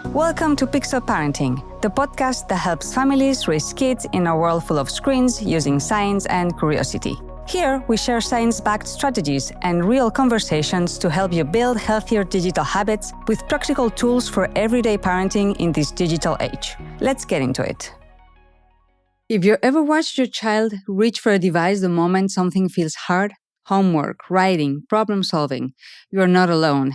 Welcome to Pixel Parenting, the podcast that helps families raise kids in a world full of screens using science and curiosity. Here, we share science-backed strategies and real conversations to help you build healthier digital habits with practical tools for everyday parenting in this digital age. Let's get into it. If you ever watched your child reach for a device the moment something feels hard, homework, writing, problem solving, you are not alone.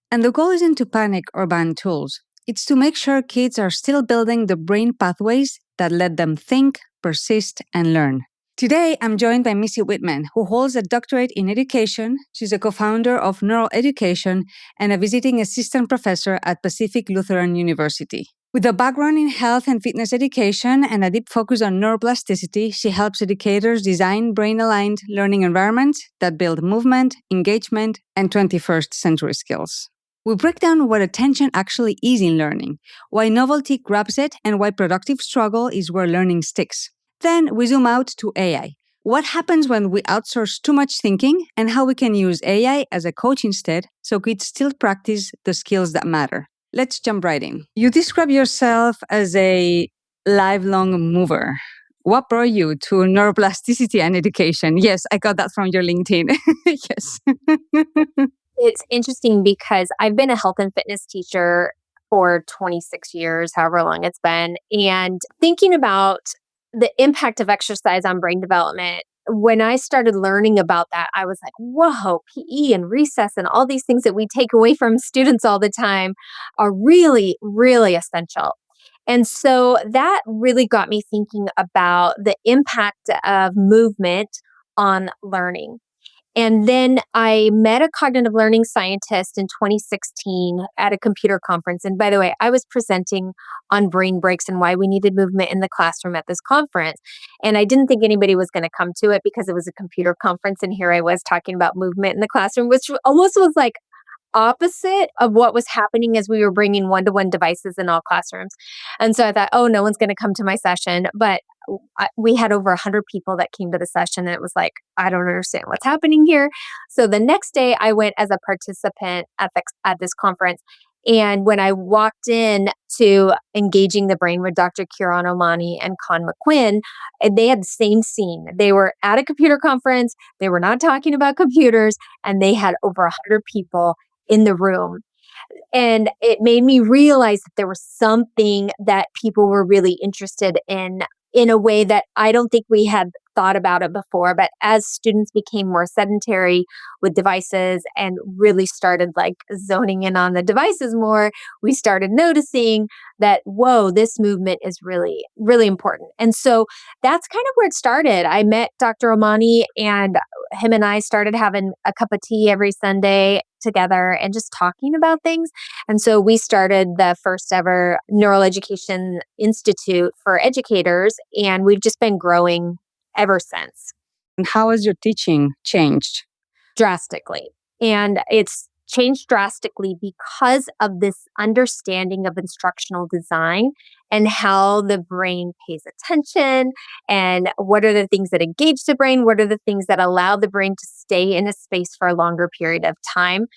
And the goal isn't to panic or ban tools. It's to make sure kids are still building the brain pathways that let them think, persist, and learn. Today, I'm joined by Missy Widmann, who holds a doctorate in education. She's a co-founder of Neural Education and a visiting assistant professor at Pacific Lutheran University. With a background in health and fitness education and a deep focus on neuroplasticity, she helps educators design brain-aligned learning environments that build movement, engagement, and 21st century skills. We break down what attention actually is in learning, why novelty grabs it, and why productive struggle is where learning sticks. Then we zoom out to AI. What happens when we outsource too much thinking, and how we can use AI as a coach instead so kids still practice the skills that matter. Let's jump right in. You describe yourself as a lifelong mover. What brought you to neuroplasticity and education? Yes, I got that from your LinkedIn. Yes. It's interesting because I've been a health and fitness teacher for 26 years, however long it's been, and thinking about the impact of exercise on brain development. When I started learning about that, I was like, whoa, PE and recess and all these things that we take away from students all the time are really, really essential. And so that really got me thinking about the impact of movement on learning. And then I met a cognitive learning scientist in 2016 at a computer conference. And by the way, I was presenting on brain breaks and why we needed movement in the classroom at this conference. And I didn't think anybody was going to come to it because it was a computer conference. And here I was talking about movement in the classroom, which almost was like opposite of what was happening as we were bringing one-to-one devices in all classrooms. And so I thought, oh, no one's going to come to my session. But we had over 100 people that came to the session, and it was like, I don't understand what's happening here. So the next day I went as a participant at this conference. And when I walked in to Engaging the Brain with Dr. Kieran Omani and Con McQuinn, they had the same scene. They were at a computer conference. They were not talking about computers, and they had over 100 people in the room. And it made me realize that there was something that people were really interested in a way that I don't think we had thought about it before. But as students became more sedentary with devices and really started like zoning in on the devices more, we started noticing that, whoa, this movement is really, really important. And so that's kind of where it started. I met Dr. Omani, and him and I started having a cup of tea every Sunday together and just talking about things. And so we started the first ever Neural Education Institute for educators, and we've just been growing ever since. And how has your teaching changed? Drastically. And it's changed drastically because of this understanding of instructional design and how the brain pays attention, and what are the things that engage the brain, what are the things that allow the brain to stay in a space for a longer period of time.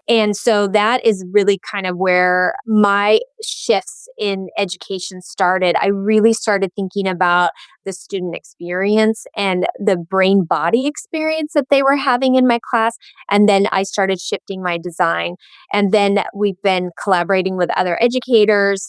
And so that is really kind of where my shifts in education started. I really started thinking about the student experience and the brain-body experience that they were having in my class. And then I started shifting my design. And then we've been collaborating with other educators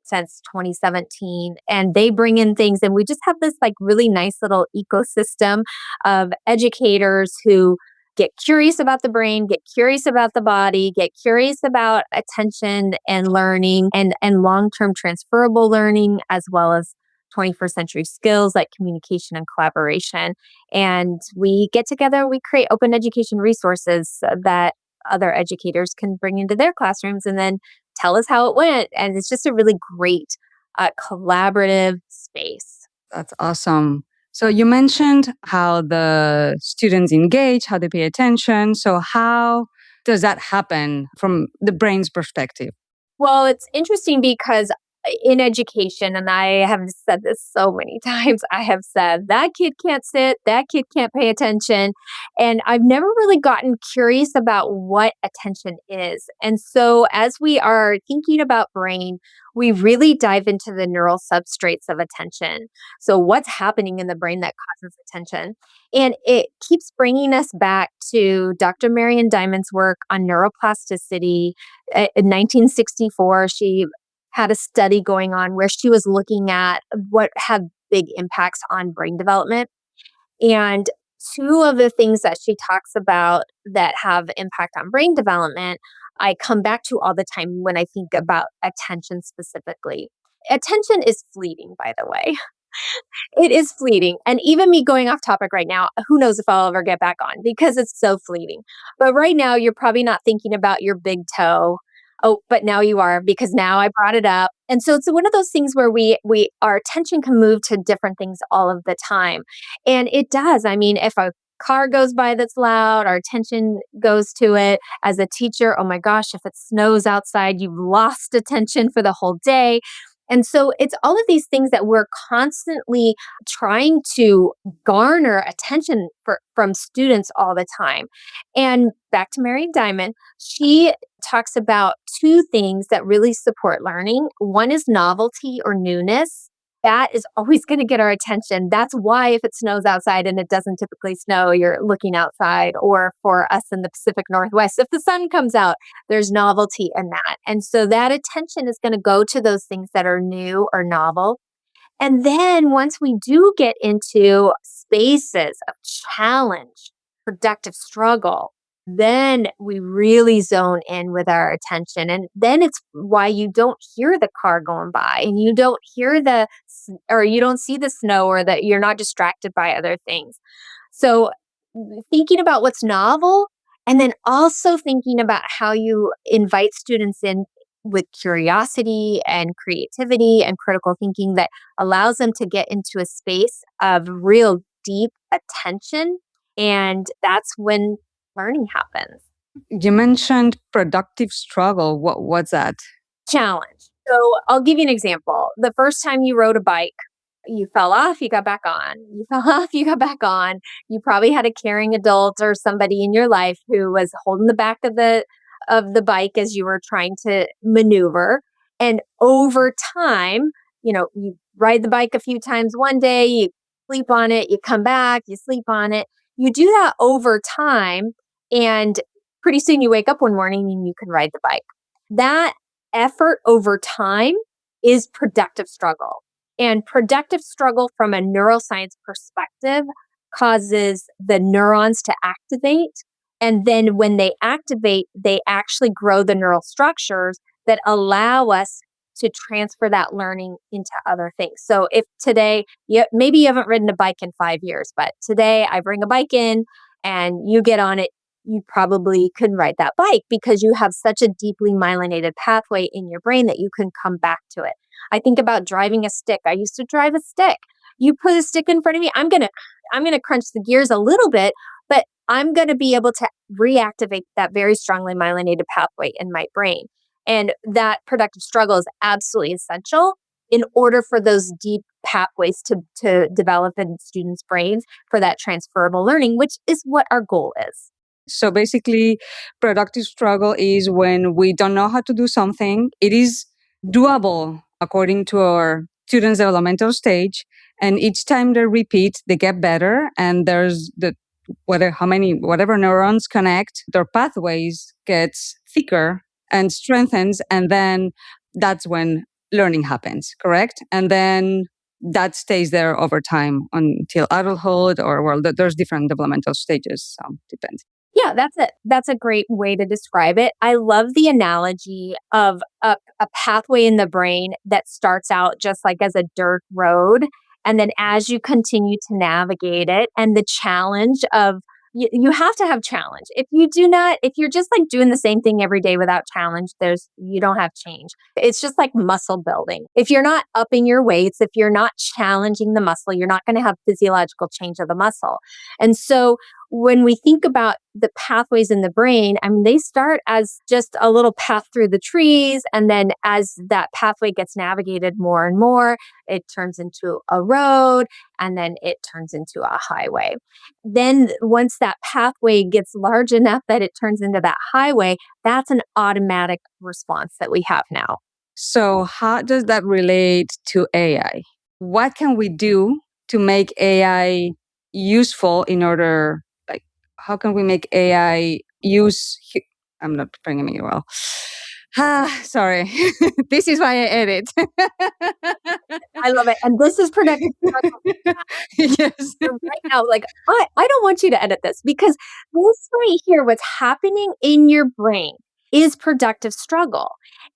since 2017, and they bring in things, and we just have this like really nice little ecosystem of educators who get curious about the brain, get curious about the body, get curious about attention and learning and long-term transferable learning, as well as 21st century skills like communication and collaboration. And we get together, we create open education resources that other educators can bring into their classrooms and then tell us how it went. And it's just a really great collaborative space. That's awesome. So you mentioned how the students engage, how they pay attention. So how does that happen from the brain's perspective? Well, it's interesting because in education, and I have said this so many times, I have said, that kid can't sit, that kid can't pay attention. And I've never really gotten curious about what attention is. And so as we are thinking about brain, we really dive into the neural substrates of attention. So what's happening in the brain that causes attention? And it keeps bringing us back to Dr. Marion Diamond's work on neuroplasticity. In 1964, she had a study going on where she was looking at what had big impacts on brain development. And two of the things that she talks about that have impact on brain development, I come back to all the time when I think about attention specifically. Attention is fleeting, by the way. It is fleeting. And even me going off topic right now, who knows if I'll ever get back on because it's so fleeting. But right now, you're probably not thinking about your big toe. Oh, but now you are because now I brought it up. And so it's one of those things where our attention can move to different things all of the time. And it does. I mean, if a car goes by that's loud, our attention goes to it. As a teacher, oh my gosh, if it snows outside, you've lost attention for the whole day. And so it's all of these things that we're constantly trying to garner attention from students all the time. And back to Mary Diamond, she talks about two things that really support learning. One is novelty or newness. That is always going to get our attention. That's why if it snows outside and it doesn't typically snow, you're looking outside. Or for us in the Pacific Northwest, if the sun comes out, there's novelty in that. And so that attention is going to go to those things that are new or novel. And then once we do get into spaces of challenge, productive struggle, then we really zone in with our attention. And then it's why you don't hear the car going by and you don't hear or you don't see the snow or that you're not distracted by other things. So thinking about what's novel and then also thinking about how you invite students in with curiosity and creativity and critical thinking that allows them to get into a space of real deep attention. And that's when learning happens. You mentioned productive struggle. What's that? Challenge. So I'll give you an example. The first time you rode a bike, you fell off, you got back on. You fell off, you got back on. You probably had a caring adult or somebody in your life who was holding the back of the bike as you were trying to maneuver. And over time, you ride the bike a few times one day, you sleep on it, you come back, you sleep on it. You do that over time, and pretty soon you wake up one morning and you can ride the bike. That effort over time is productive struggle. And productive struggle from a neuroscience perspective causes the neurons to activate. And then when they activate, they actually grow the neural structures that allow us to transfer that learning into other things. So if today, maybe you haven't ridden a bike in 5 years, but today I bring a bike in and you get on it, you probably couldn't ride that bike because you have such a deeply myelinated pathway in your brain that you can come back to it. I think about driving a stick. I used to drive a stick. You put a stick in front of me, I'm gonna crunch the gears a little bit, but I'm gonna be able to reactivate that very strongly myelinated pathway in my brain. And that productive struggle is absolutely essential in order for those deep pathways to develop in students' brains for that transferable learning, which is what our goal is. So basically, productive struggle is when we don't know how to do something. It is doable according to our students' developmental stage. And each time they repeat, they get better. And there's whatever neurons connect, their pathways gets thicker and strengthens. And then that's when learning happens, correct? And then that stays there over time until adulthood there's different developmental stages. So depends. Yeah, that's a great way to describe it. I love the analogy of a pathway in the brain that starts out just like as a dirt road. And then as you continue to navigate it and the challenge of you have to have challenge. If you're just like doing the same thing every day without challenge, you don't have change. It's just like muscle building. If you're not upping your weights, if you're not challenging the muscle, you're not going to have physiological change of the muscle. And so when we think about the pathways in the brain, I mean, they start as just a little path through the trees. And then as that pathway gets navigated more and more, it turns into a road and then it turns into a highway. Then once that pathway gets large enough that it turns into that highway, that's an automatic response that we have now. So, how does that relate to AI? What can we do to make AI useful in order, like, how can we make AI I'm not framing it well. Sorry. This is why I edit. I love it. And this is productive struggle. Yes. Right now, like, I don't want you to edit this because this right here, what's happening in your brain is productive struggle.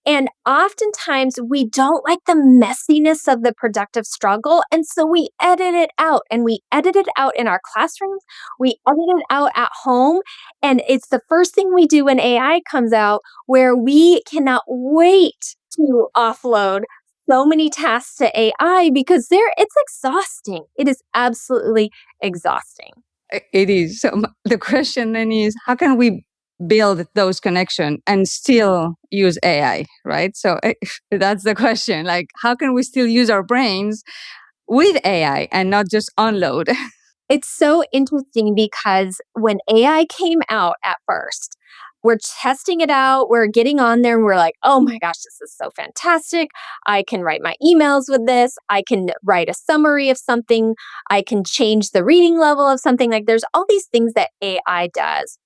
And oftentimes we don't like the messiness of the productive struggle. And so we edit it out and we edit it out in our classrooms. We edit it out at home. And it's the first thing we do when AI comes out, where we cannot wait to offload so many tasks to AI because it's exhausting. It is absolutely exhausting. It is. So the question then is, how can we build those connections and still use AI, right? So that's the question. Like, how can we still use our brains with AI and not just unload? It's so interesting because when AI came out at first, we're testing it out, we're getting on there and we're like, oh my gosh, this is so fantastic. I can write my emails with this. I can write a summary of something. I can change the reading level of something. Like there's all these things that AI does.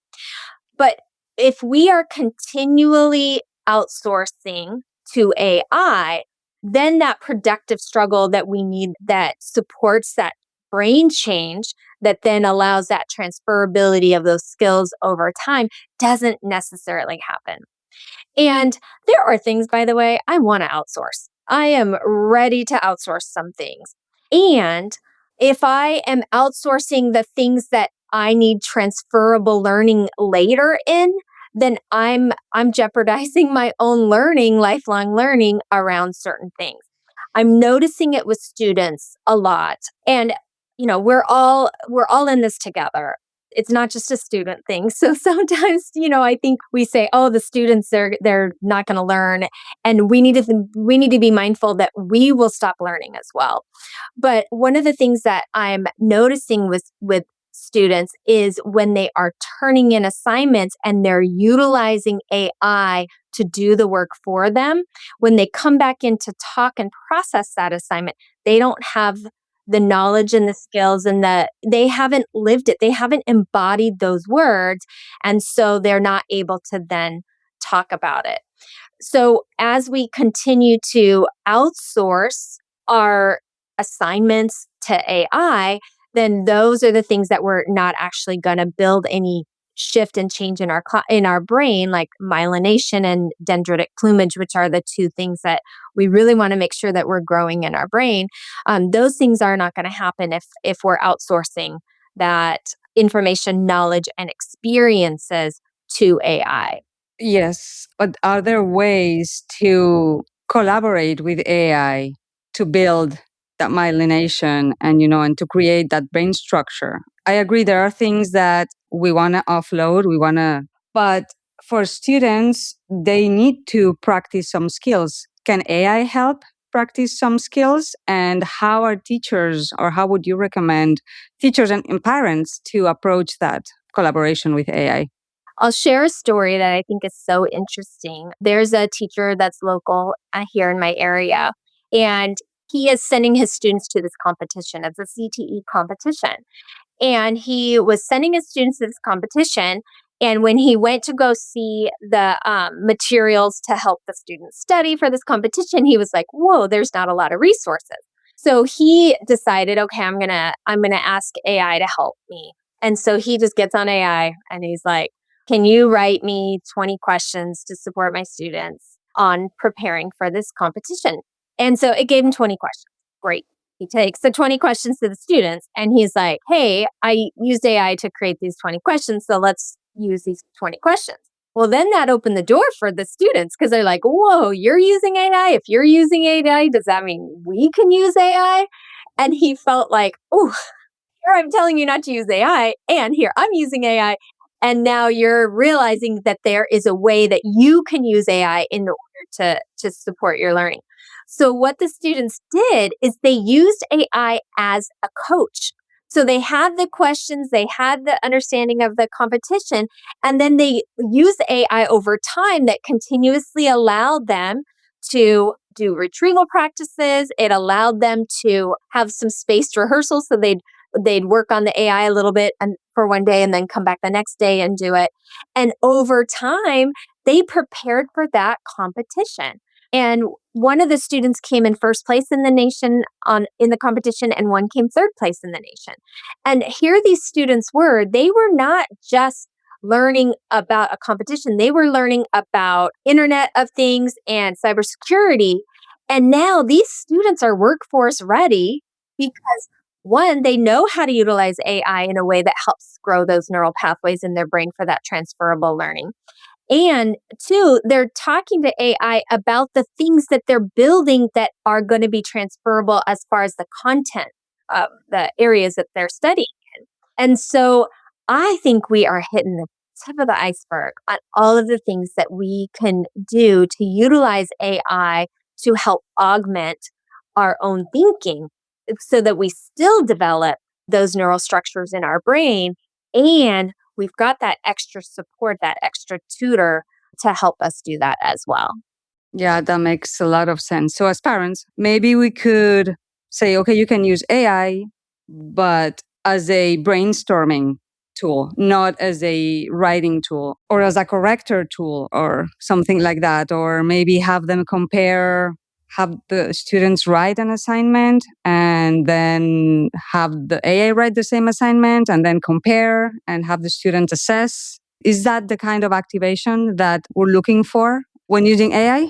But if we are continually outsourcing to AI, then that productive struggle that we need that supports that brain change that then allows that transferability of those skills over time doesn't necessarily happen. And there are things, by the way, I want to outsource. I am ready to outsource some things. And if I am outsourcing the things that I need transferable learning later in, then I'm jeopardizing my own learning, lifelong learning around certain things. I'm noticing it with students a lot. And we're all in this together. It's not just a student thing. So sometimes, I think we say, "Oh, the students they're not going to learn," and we need to be mindful that we will stop learning as well. But one of the things that I'm noticing with students is when they are turning in assignments and they're utilizing AI to do the work for them, when they come back in to talk and process that assignment, they don't have the knowledge and the skills and they haven't lived it. They haven't embodied those words. And so they're not able to then talk about it. So as we continue to outsource our assignments to AI, then those are the things that we're not actually going to build any shift and change in our brain, like myelination and dendritic plumage, which are the two things that we really want to make sure that we're growing in our brain. Those things are not going to happen if we're outsourcing that information, knowledge, and experiences to AI. Yes, but are there ways to collaborate with AI to build that myelination and to create that brain structure? I agree there are things that we want to offload, but for students, they need to practice some skills. Can AI help practice some skills? And how are teachers, or how would you recommend teachers and parents to approach that collaboration with AI? I'll share a story that I think is so interesting. There's a teacher that's local here in my area, and he is sending his students to this competition. It's a CTE competition. And he was sending his students to this competition. And when he went to go see the materials to help the students study for this competition, he was like, whoa, there's not a lot of resources. So he decided, okay, I'm gonna ask AI to help me. And so he just gets on AI and he's like, can you write me 20 questions to support my students on preparing for this competition? And so it gave him 20 questions. Great. He takes the 20 questions to the students and he's like, hey, I used AI to create these 20 questions, so let's use these 20 questions. Well, then that opened the door for the students because they're like, whoa, you're using AI? If you're using AI, does that mean we can use AI? And he felt like, oh, here I'm telling you not to use AI, and here I'm using AI. And now you're realizing that there is a way that you can use AI in order to support your learning. So what the students did is they used AI as a coach. So they had the questions, they had the understanding of the competition, and then they used AI over time that continuously allowed them to do retrieval practices. It allowed them to have some spaced rehearsals. So they'd work on the AI a little bit and for one day and then come back the next day and do it. And over time, they prepared for that competition. And one of the students came in first place in the nation in the competition, and one came third place in the nation. And here these students they were not just learning about a competition, they were learning about Internet of Things and cybersecurity. And now these students are workforce ready because one, they know how to utilize AI in a way that helps grow those neural pathways in their brain for that transferable learning. And two, they're talking to AI about the things that they're building that are going to be transferable as far as the content of the areas that they're studying in. And so I think we are hitting the tip of the iceberg on all of the things that we can do to utilize AI to help augment our own thinking so that we still develop those neural structures in our brain, and we've got that extra support, that extra tutor to help us do that as well. Yeah, that makes a lot of sense. So as parents, maybe we could say, okay, you can use AI, but as a brainstorming tool, not as a writing tool or as a corrector tool or something like that. Or maybe have them have the students write an assignment and then have the AI write the same assignment and then compare and have the student assess. Is that the kind of activation that we're looking for when using AI?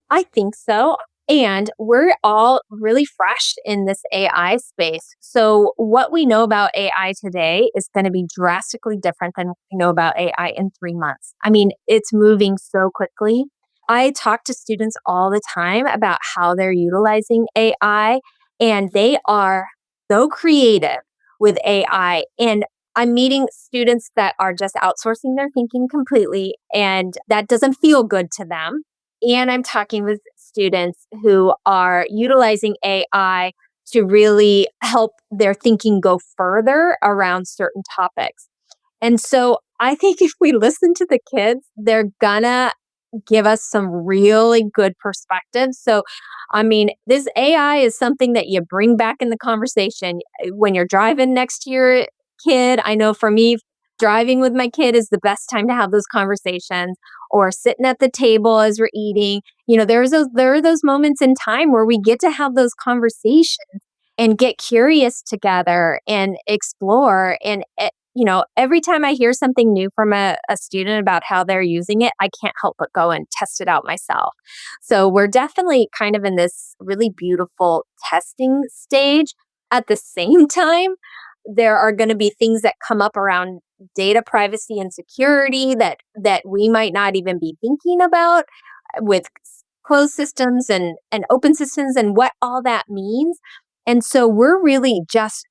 I think so. And we're all really fresh in this AI space. So, what we know about AI today is going to be drastically different than what we know about AI in 3 months. I mean, it's moving so quickly. I talk to students all the time about how they're utilizing AI, and they are so creative with AI. And I'm meeting students that are just outsourcing their thinking completely, and that doesn't feel good to them. And I'm talking with students who are utilizing AI to really help their thinking go further around certain topics. And so I think if we listen to the kids, they're gonna give us some really good perspective. So, I mean, this AI is something that you bring back in the conversation when you're driving next to your kid. I know for me, driving with my kid is the best time to have those conversations, or sitting at the table as we're eating. There are those moments in time where we get to have those conversations and get curious together and explore. And every time I hear something new from a student about how they're using it, I can't help but go and test it out myself. So we're definitely kind of in this really beautiful testing stage. At the same time, there are going to be things that come up around data privacy and security that we might not even be thinking about with closed systems and open systems and what all that means. And so we're really just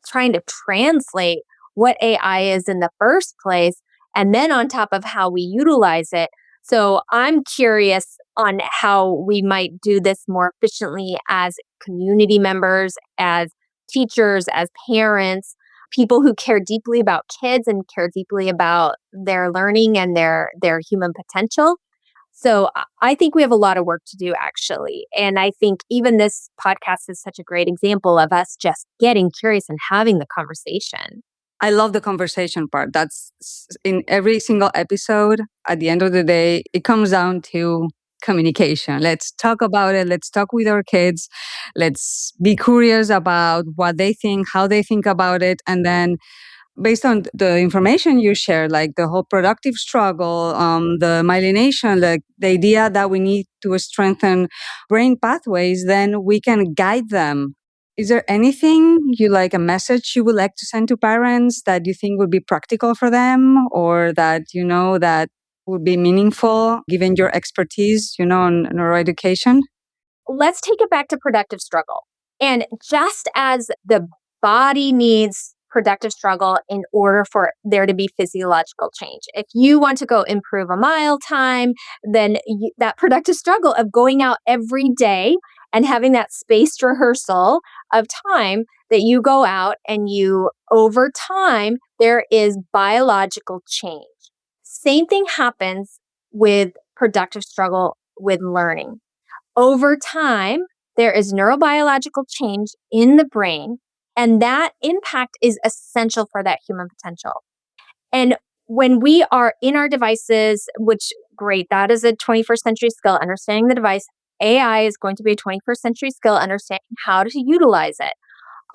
trying to translate what AI is in the first place, and then on top of how we utilize it. So I'm curious on how we might do this more efficiently as community members, as teachers, as parents, people who care deeply about kids and care deeply about their learning and their human potential. So I think we have a lot of work to do, actually. And I think even this podcast is such a great example of us just getting curious and having the conversation. I love the conversation part. That's in every single episode. At the end of the day, it comes down to communication. Let's talk about it. Let's talk with our kids. Let's be curious about what they think, how they think about it. And then based on the information you share, like the whole productive struggle, the myelination, like the idea that we need to strengthen brain pathways, then we can guide them. Is there anything a message you would like to send to parents that you think would be practical for them, or that that would be meaningful given your expertise, on neuroeducation? Let's take it back to productive struggle. And just as the body needs productive struggle in order for there to be physiological change. If you want to go improve a mile time, then that productive struggle of going out every day and having that spaced rehearsal of time that you go out and you, over time, there is biological change. Same thing happens with productive struggle with learning. Over time, there is neurobiological change in the brain, and that impact is essential for that human potential. And when we are in our devices, which great, that is a 21st century skill, understanding the device. AI is going to be a 21st century skill, understanding how to utilize it.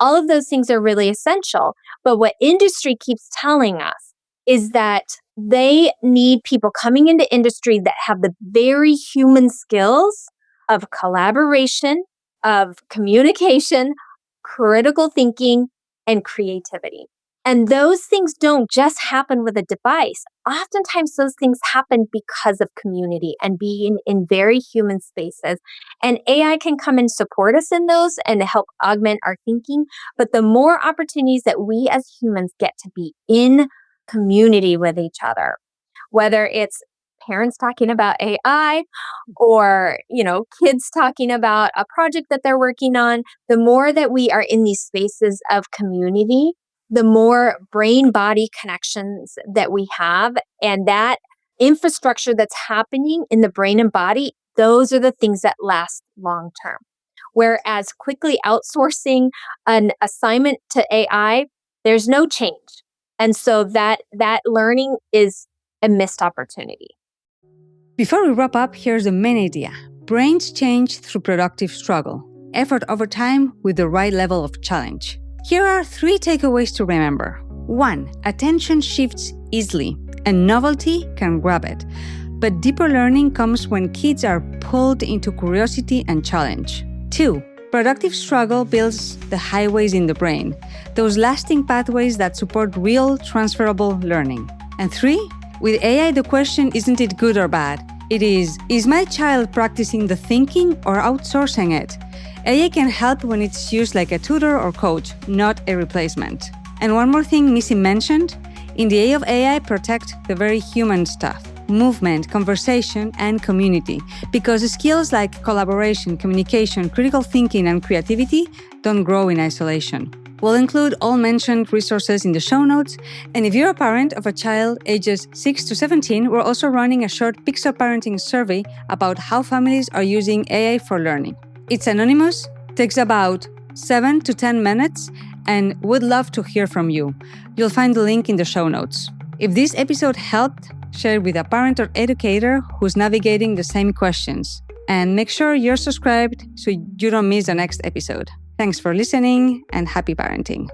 All of those things are really essential. But what industry keeps telling us is that they need people coming into industry that have the very human skills of collaboration, of communication, critical thinking, and creativity. And those things don't just happen with a device. Oftentimes those things happen because of community and being in very human spaces. And AI can come and support us in those and help augment our thinking. But the more opportunities that we as humans get to be in community with each other, whether it's parents talking about AI or, kids talking about a project that they're working on, the more that we are in these spaces of community, the more brain-body connections that we have, and that infrastructure that's happening in the brain and body, those are the things that last long-term. Whereas quickly outsourcing an assignment to AI, there's no change. And so that learning is a missed opportunity. Before we wrap up, here's the main idea. Brains change through productive struggle, effort over time with the right level of challenge. Here are 3 takeaways to remember. 1. Attention shifts easily, and novelty can grab it. But deeper learning comes when kids are pulled into curiosity and challenge. 2. Productive struggle builds the highways in the brain, those lasting pathways that support real, transferable learning. And 3. With AI, the question isn't it good or bad? It is my child practicing the thinking or outsourcing it? AI can help when it's used like a tutor or coach, not a replacement. And one more thing Missy mentioned, in the age of AI, protect the very human stuff, movement, conversation, and community, because skills like collaboration, communication, critical thinking, and creativity don't grow in isolation. We'll include all mentioned resources in the show notes, and if you're a parent of a child ages 6 to 17, we're also running a short Pixel parenting survey about how families are using AI for learning. It's anonymous, takes about 7 to 10 minutes, and would love to hear from you. You'll find the link in the show notes. If this episode helped, share it with a parent or educator who's navigating the same questions. And make sure you're subscribed so you don't miss the next episode. Thanks for listening and happy parenting.